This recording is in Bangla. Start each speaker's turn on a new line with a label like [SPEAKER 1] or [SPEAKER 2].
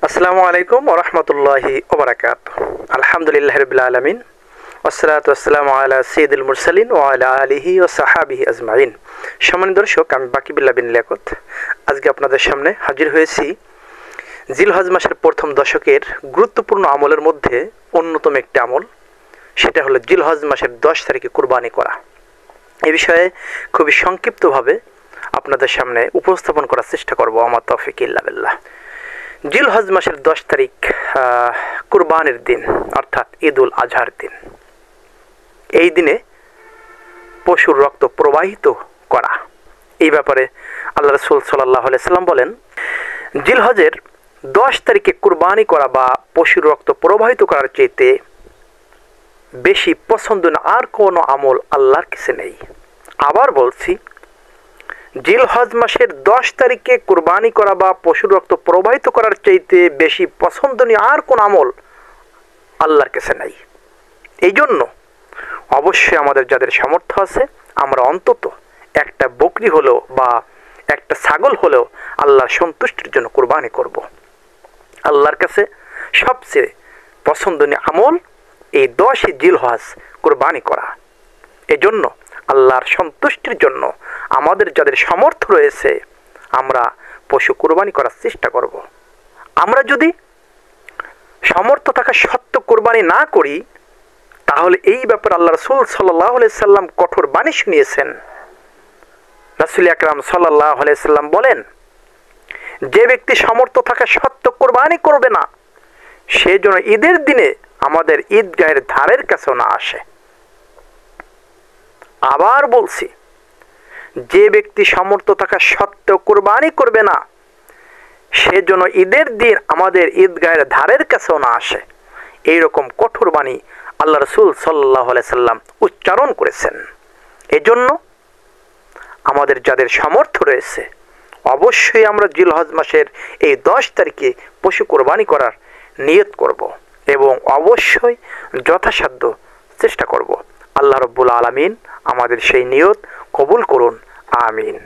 [SPEAKER 1] আসসালামু আলাইকুম ওয়া রাহমাতুল্লাহি ওয়া বারাকাতুহু। আলহামদুলিল্লাহি রাব্বিল আলামিন ওয়াসসালাতু ওয়াসসালামু আলা সাইয়্যিদিল মুরসালিন ওয়া আলা আলিহি ওয়া সাহবিহি আজমাইন। সম্মানিত দর্শক, আমি বাকিবিল্লাহ বিন লিয়াকত আজকে আপনাদের সামনে হাজির হয়েছি জিলহজ মাসের প্রথম দশকের গুরুত্বপূর্ণ আমলের মধ্যে অন্যতম একটি আমল, সেটা হলো জিলহজ মাসের 10 তারিখে কুরবানি করা। এই বিষয়ে খুবই সংক্ষিপ্তভাবে আপনাদের সামনে উপস্থাপন করার চেষ্টা করব আমার তৌফিক ইল্লা বিল্লাহ। জিলহজ মাসের 10 তারিখ কুরবানির দিন, অর্থাৎ ঈদুল আজহার দিন। এই দিনে পশুর রক্ত প্রবাহিত করা, এই ব্যাপারে আল্লাহ রাসূল সাল্লাল্লাহু আলাইহি সাল্লাম বলেন, জিলহজের 10 তারিখে কুরবানি করা বা পশুর রক্ত প্রবাহিত করার চাইতে বেশি পছন্দনীয় আর কোনো আমল আল্লাহর কাছে নেই। আবার বলছি, জিলহজ মাসের 10 তারিখে কুরবানি করা বা পশুর রক্ত প্রবাহিত করার চাইতে বেশি পছন্দনীয় আর কোন আমল আল্লাহর কাছে নাই। এই জন্য অবশ্যই আমাদের যাদের সামর্থ্য আছে, আমরা অন্তত একটা বকরি হলেও বা একটা ছাগল হলেও আল্লাহর সন্তুষ্টির জন্য কুরবানি করব। আল্লাহর কাছে সবচেয়ে পছন্দনীয় আমল এই 10 জিলহজ কুরবানি করা। এজন্য আল্লাহর সন্তুষ্টির জন্য আমাদের যাদের সামর্থ্য রয়েছে, আমরা পশু কুরবানি করার চেষ্টা করব। আমরা যদি সামর্থ্য থাকা সত্ত্বেও কুরবানি না করি, তাহলে এই ব্যাপারে আল্লাহ রাসূল সাল্লাল্লাহু আলাইহি সাল্লাম কঠোর বাণী শুনিয়েছেন। রাসূল আকরাম সাল্লাল্লাহু আলাইহি সাল্লাম বলেন, যে ব্যক্তি সামর্থ্য থাকা সত্ত্বেও কুরবানি করবে না, সে যেন ঈদের দিনে আমাদের ঈদগাহের ধারের কাছেও না আসে। আবার বলছি, যে ব্যক্তি সামর্থ্য থাকা সত্ত্বেও কুরবানি করবে না, সে যেন ঈদের দিন আমাদের ঈদগাহের ধারের কাছেও না আসে। এইরকম কঠোর বাণী আল্লাহ রাসূল সাল্লাল্লাহু আলাইহি সাল্লাম উচ্চারণ করেছেন। এজন্য আমাদের যাদের সামর্থ্য রয়েছে, অবশ্যই আমরা জিলহজ মাসের এই 10 তারিখে পশু কুরবানি করার নিয়ত করব এবং অবশ্যই যথাসাধ্য চেষ্টা করব। আল্লাহ রাব্বুল আলামিন আমাদের সেই নিয়ত কবুল করুন, আমিন।